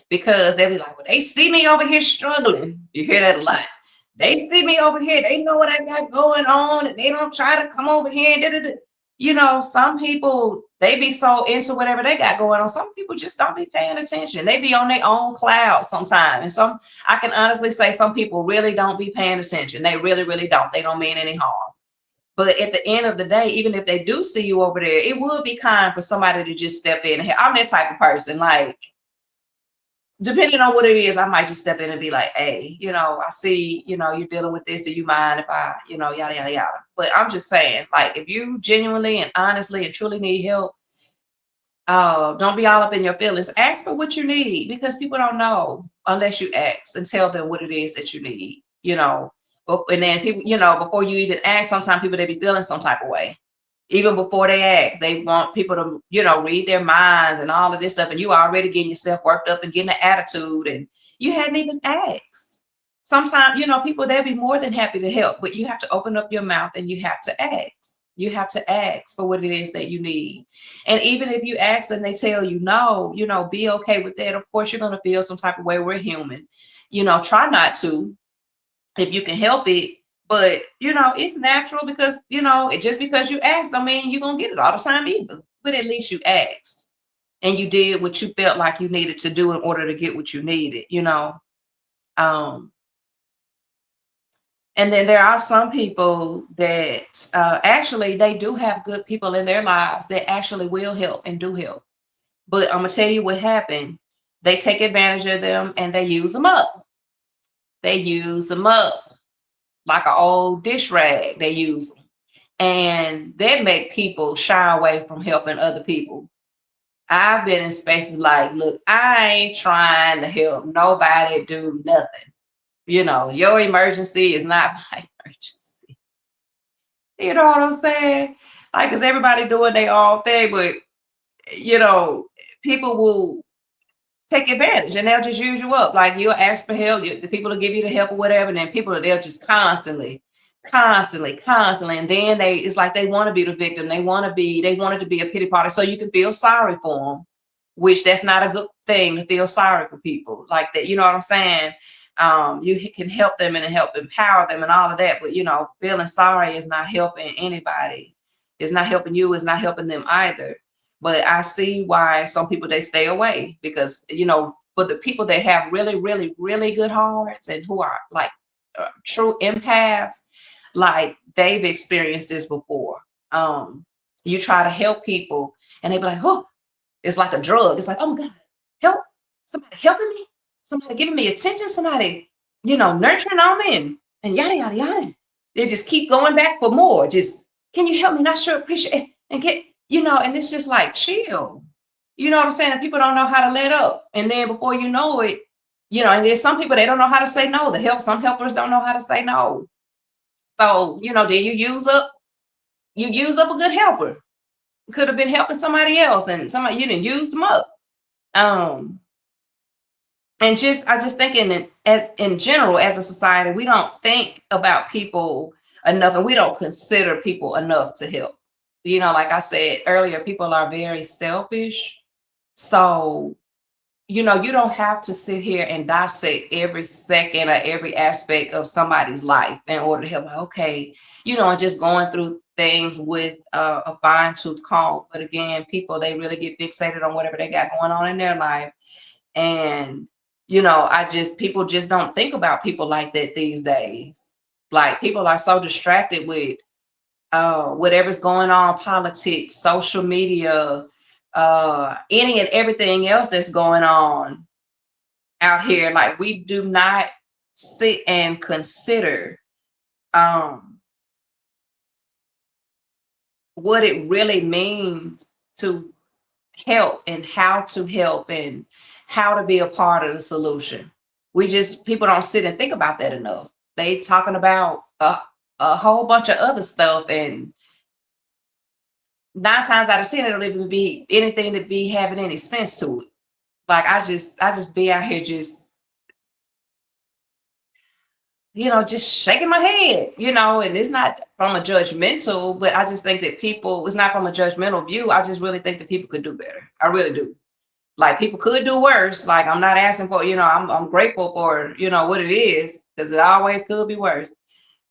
B: because they be like, well, they see me over here struggling. You hear that a lot. They see me over here. They know what I got going on, and they don't try to come over here and da-da-da. Some people, they be so into whatever they got going on. Some people just don't be paying attention. They be on their own cloud sometimes. And I can honestly say some people really don't be paying attention. They really, really don't. They don't mean any harm. But at the end of the day, even if they do see you over there, it would be kind for somebody to just step in. I'm that type of person. Like, depending on what it is, I might just step in and be like, hey, I see, you're dealing with this. Do you mind if I, yada, yada, yada. But I'm just saying, like, if you genuinely and honestly and truly need help, Don't be all up in your feelings. Ask for what you need, because people don't know unless you ask and tell them what it is that you need, and then people, before you even ask, sometimes people, they be feeling some type of way. Even before they ask, they want people to, read their minds and all of this stuff. And you already getting yourself worked up and getting an attitude, and you hadn't even asked. Sometimes, people, they'll be more than happy to help, but you have to open up your mouth and you have to ask. You have to ask for what it is that you need. And even if you ask and they tell you no, be okay with that. Of course, you're going to feel some type of way. We're human. Try not to, if you can help it. But it's natural, because just because you asked, I mean, you're gonna get it all the time either. But at least you asked and you did what you felt like you needed to do in order to get what you needed. Um, and then there are some people that actually, they do have good people in their lives that actually will help and do help. But I'm gonna tell you what happened. They take advantage of them and they use them up. They use them up like an old dish rag. They use them. And that make people shy away from helping other people. I've been in spaces like, look, I ain't trying to help nobody do nothing. Your emergency is not my emergency. You know what I'm saying? Like, because everybody doing their own thing, but you know, people will take advantage and they'll just use you up. Like, you'll ask for help, the people will give you the help or whatever, and then people, they'll just constantly, and then it's like they want to be the victim. They want it to be a pity party, so you can feel sorry for them, which that's not a good thing, to feel sorry for people like that. You know what I'm saying? You can help them and help empower them and all of that, but feeling sorry is not helping anybody. It's not helping you. It's not helping them either. But I see why some people, they stay away, because for the people that have really, really, really good hearts and who are like true empaths, like they've experienced this before. You try to help people and they be like, oh, it's like a drug. It's like, oh my God, help, somebody helping me, somebody giving me attention, somebody, nurturing on me, and yada, yada, yada. They just keep going back for more. Just, can you help me? Not sure, appreciate it. And get, and it's just like, chill. You know what I'm saying? And people don't know how to let up. And then before you know it, and there's some people, they don't know how to say no. Some helpers don't know how to say no. So, then you use up a good helper. Could have been helping somebody else, and somebody, you didn't use them up. Um, and I just think in general, as a society, we don't think about people enough, and we don't consider people enough to help. Like I said earlier, people are very selfish. So you don't have to sit here and dissect every second or every aspect of somebody's life in order to help. Like, okay, and just going through things with a fine tooth comb. But again, people, they really get fixated on whatever they got going on in their life. And, people just don't think about people like that these days. Like, people are so distracted with whatever's going on, politics, social media, any and everything else that's going on out here. Like, we do not sit and consider what it really means to help, and how to help, and how to be a part of the solution. People don't sit and think about that enough. They talking about a whole bunch of other stuff, and 9 times out of 10, it don't even be anything to be having any sense to it. Like, I just be out here just, just shaking my head, and it's not from a judgmental, but I just think that people, it's not from a judgmental view. I just really think that people could do better. I really do. Like, people could do worse. Like, I'm not asking for, I'm grateful for, what it is, because it always could be worse.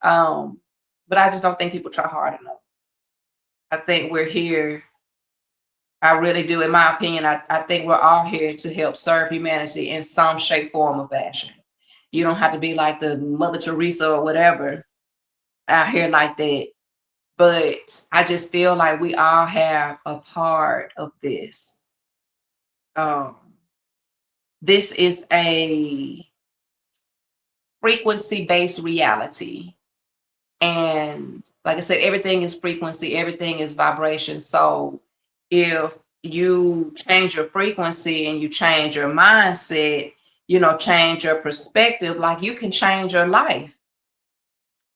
B: But I just don't think people try hard enough. I think we're here. I really do. In my opinion, I think we're all here to help serve humanity in some shape, form, or fashion. You don't have to be like the Mother Teresa or whatever out here like that. But I just feel like we all have a part of this. Um, this is a frequency-based reality. And like I said, everything is frequency, everything is vibration. So if you change your frequency and you change your mindset, you know, change your perspective, like you can change your life.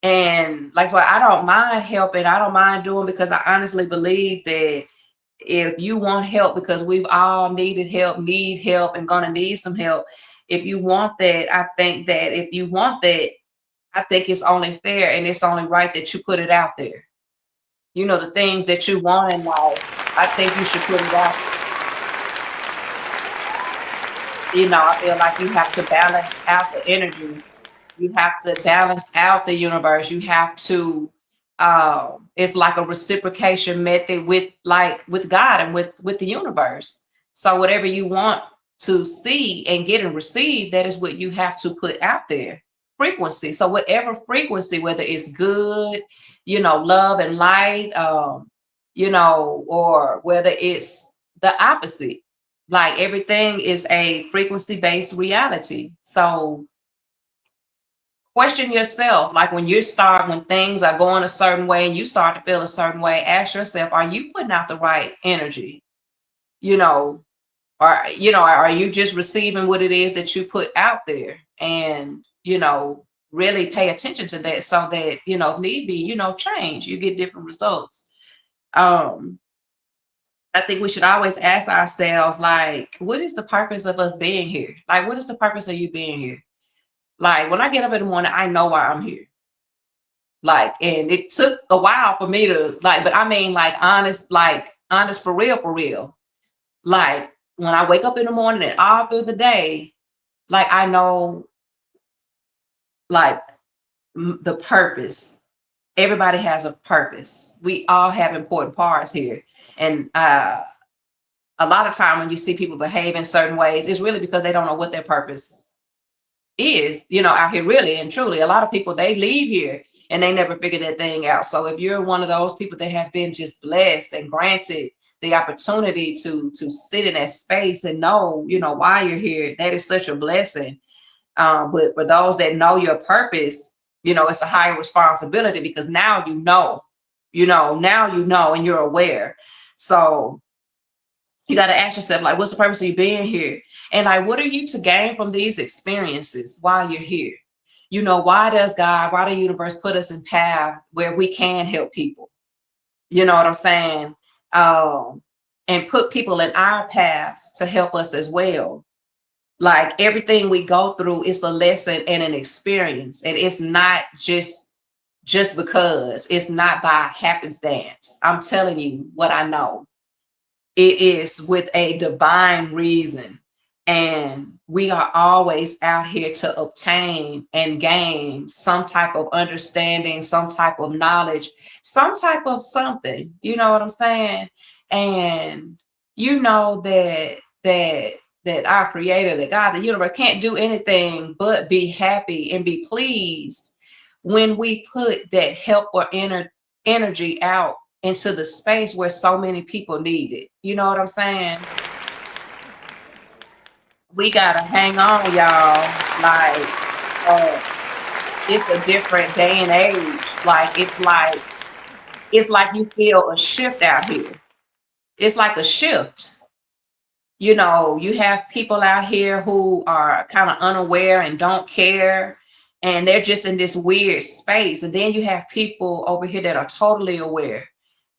B: And like, so I don't mind helping, I don't mind doing, because I honestly believe that if you want help, because we've all needed help, need help, and gonna need some help. If you want that, I think that if you want that, I think it's only fair and it's only right that you put it out there. You know, the things that you want in life, I think you should put it out. You know, I feel like you have to balance out the energy. You have to balance out the universe. You have to, it's like a reciprocation method with, like, with God and with the universe. So whatever you want to see and get and receive, that is what you have to put out there. Frequency. So whatever frequency, whether it's good, you know, love and light, you know, or whether it's the opposite, like everything is a frequency based reality. So question yourself, like when things are going a certain way and you start to feel a certain way, ask yourself, are you putting out the right energy? You know, or, you know, are you just receiving what it is that you put out there? And, you know, really pay attention to that, so that, you know, if need be, you know, change, you get different results. um I think we should always ask ourselves, like, what is the purpose of us being here? Like, what is the purpose of you being here? Like, when I get up in the morning, I know why I'm here. Like, and it took a while for me to, like, but I mean, like honest for real, for real. Like, when I wake up in the morning and all through the day, like, I know, like, the purpose. Everybody has a purpose. We all have important parts here. And a lot of time when you see people behave in certain ways, it's really because they don't know what their purpose is, you know, out here, really and truly. A lot of people, they leave here and they never figure that thing out. So if you're one of those people that have been just blessed and granted the opportunity to sit in that space and know, you know, why you're here, that is such a blessing. But for those that know your purpose, you know, it's a higher responsibility, because now now you know, and you're aware. So you got to ask yourself, like, what's the purpose of you being here? And like, what are you to gain from these experiences while you're here? You know, why does God, why the universe put us in paths where we can help people? You know what I'm saying? Um, and put people in our paths to help us as well. Like, everything we go through is a lesson and an experience. And it's not just because, it's not by happenstance. I'm telling you what I know. It is with a divine reason. And we are always out here to obtain and gain some type of understanding, some type of knowledge, some type of something. You know what I'm saying? And you know that our creator, that God, the universe, can't do anything but be happy and be pleased when we put that help or energy out into the space where so many people need it. You know what I'm saying? We gotta hang on, y'all. Like, uh, it's a different day and age. Like, it's like you feel a shift out here. It's like a shift. You know, you have people out here who are kind of unaware and don't care, and they're just in this weird space. And then you have people over here that are totally aware,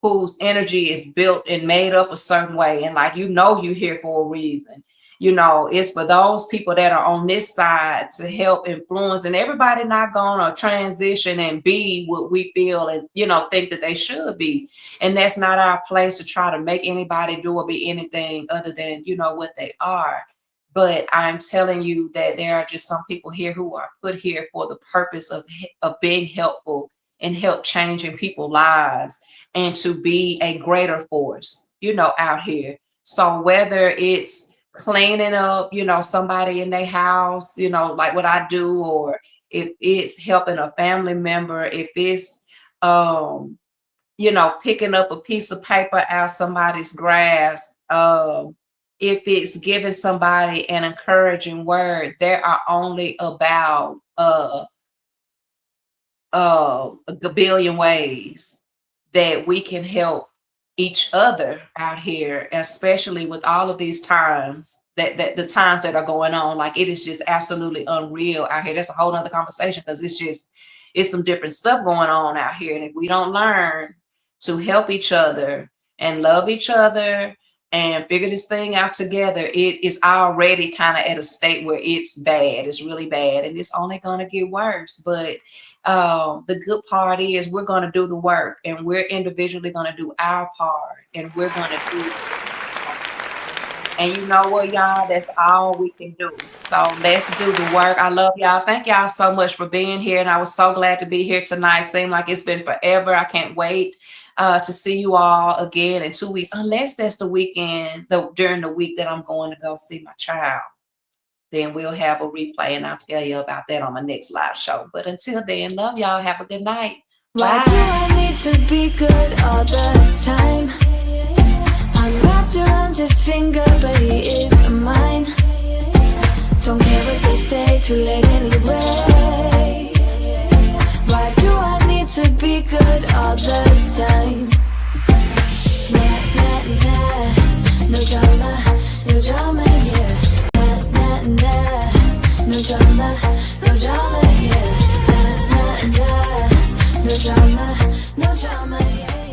B: whose energy is built and made up a certain way. And like, you know, you're here for a reason. You know, it's for those people that are on this side to help influence. And everybody not gonna transition and be what we feel and, you know, think that they should be. And that's not our place to try to make anybody do or be anything other than, you know, what they are. But I'm telling you that there are just some people here who are put here for the purpose of being helpful and help changing people's lives, and to be a greater force, you know, out here. So whether it's cleaning up, you know, somebody in their house, you know, like what I do, or if it's helping a family member, if it's, you know, picking up a piece of paper out somebody's grass, if it's giving somebody an encouraging word, there are only about a billion ways that we can help each other out here, especially with all of these times that the times that are going on. Like it is just absolutely unreal out here. That's a whole nother conversation because it's some different stuff going on out here. And if we don't learn to help each other and love each other and figure this thing out together, it is already kind of at a state where it's bad. It's really bad, and it's only going to get worse. But the good part is we're going to do the work, and we're individually going to do our part, and we're going to do. And you know what, y'all? That's all we can do. So let's do the work. I love y'all. Thank y'all so much for being here. And I was so glad to be here tonight. Seemed like it's been forever. I can't wait to see you all again in 2 weeks, unless that's the weekend, during the week that I'm going to go see my child. Then we'll have a replay and I'll tell you about that on my next live show. But until then, love y'all. Have a good night.
A: Why
B: Bye.
A: do I need to be good all the time? I'm wrapped around his finger, but he is mine. Don't care what they say, too late anyway. Why do I need to be good all the time? Nah, nah, nah. No drama here. Nah, nah, nah. No drama here. Nah, nah, nah. No drama here.